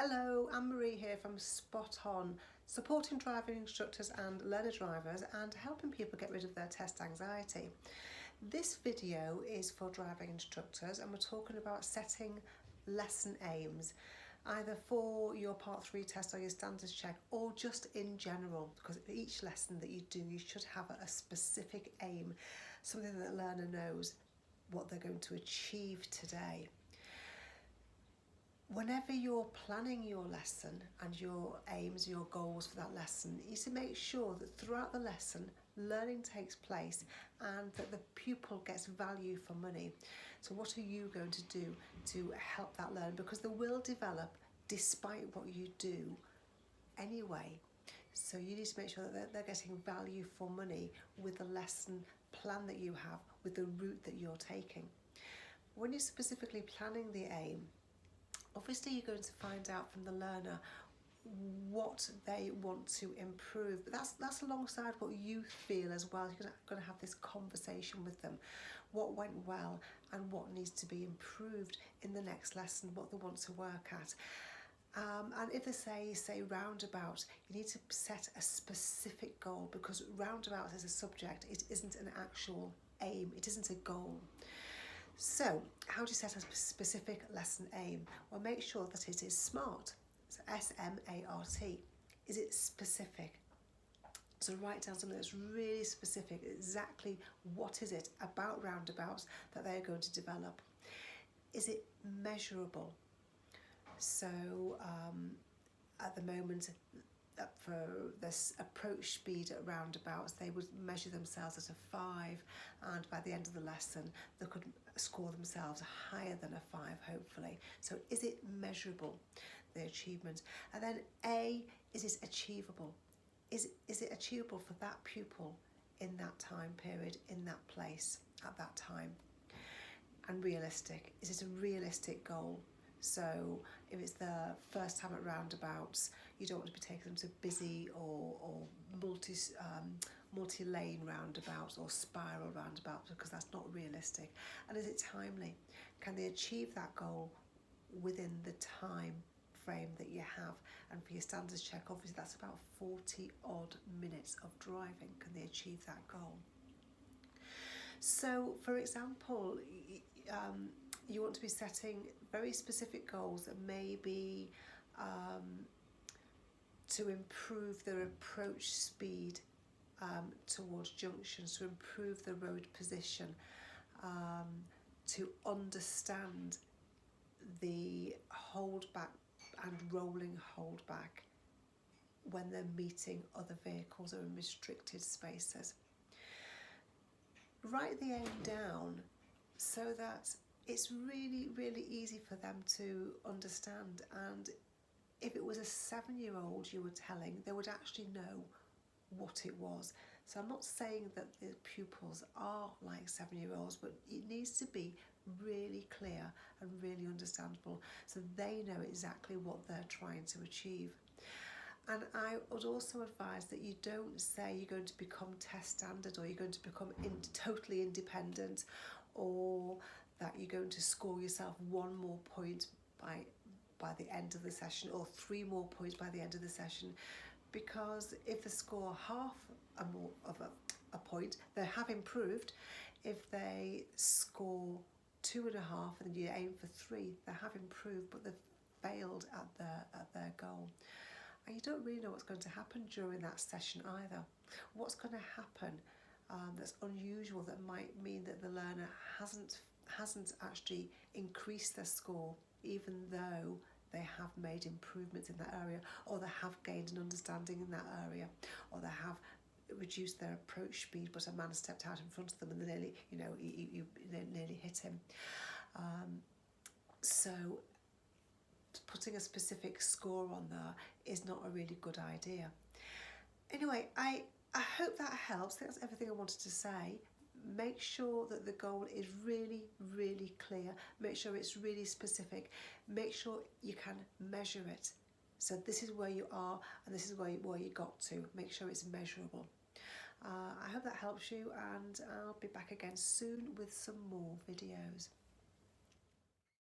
Hello, Anne-Marie here from Spot On, supporting driving instructors and learner drivers and helping people get rid of their test anxiety. This video is for driving instructors and we're talking about setting lesson aims, either for your Part 3 test or your standards check or just in general, because each lesson that you do, you should have a specific aim, something that the learner knows what they're going to achieve today. Whenever you're planning your lesson and your aims, your goals for that lesson, you need to make sure that throughout the lesson, learning takes place and that the pupil gets value for money. So what are you going to do to help that learn? Because they will develop despite what you do anyway. So you need to make sure that they're getting value for money with the lesson plan that you have, with the route that you're taking. When you're specifically planning the aim, obviously you're going to find out from the learner what they want to improve, but that's alongside what you feel as well. You're going to have this conversation with them, what went well and what needs to be improved in the next lesson, what they want to work at. And if they say roundabout, you need to set a specific goal, because roundabout as a subject, it isn't an actual aim, it isn't a goal. So, how do you set a specific lesson aim? Well, make sure that it is SMART. So S-M-A-R-T. Is it specific? So write down something that's really specific, exactly what is it about roundabouts that they're going to develop. Is it measurable? So at the moment, for this approach speed at roundabouts, they would measure themselves at a 5, and by the end of the lesson they could score themselves higher than a 5, hopefully. So is it measurable, the achievement? And then A, is it achievable? Is it achievable for that pupil in that time period, in that place, at that time? And realistic, is it a realistic goal? So if it's the first time at roundabouts, you don't want to be taking them to busy or multi-lane roundabouts or spiral roundabouts, because that's not realistic. And is it timely? Can they achieve that goal within the time frame that you have? And for your standards check, obviously that's about 40 odd minutes of driving. Can they achieve that goal? So for example, you want to be setting very specific goals that may be to improve their approach speed towards junctions, to improve the road position, to understand the holdback and rolling holdback when they're meeting other vehicles or in restricted spaces. Write the aim down so that it's really, really easy for them to understand. And if it was a 7-year-old you were telling, they would actually know what it was. So I'm not saying that the pupils are like 7-year-olds, but it needs to be really clear and really understandable so they know exactly what they're trying to achieve. And I would also advise that you don't say you're going to become test standard, or you're going to become totally independent, or that you're going to score yourself 1 more point by the end of the session, or 3 more points by the end of the session. Because if they score half a point, they have improved. If they score 2.5 and you aim for 3, they have improved, but they've failed at their goal. And you don't really know what's going to happen during that session either. What's going to happen that's unusual, that might mean that the learner hasn't actually increased their score, even though they have made improvements in that area, or they have gained an understanding in that area, or they have reduced their approach speed, but a man stepped out in front of them and they nearly, you nearly hit him. So putting a specific score on there is not a really good idea. Anyway, I hope that helps. I think that's everything I wanted to say. Make sure that the goal is really, really clear. Make sure it's really specific. Make sure you can measure it. So this is where you are and this is where you got to. Make sure it's measurable. I hope that helps you, and I'll be back again soon with some more videos.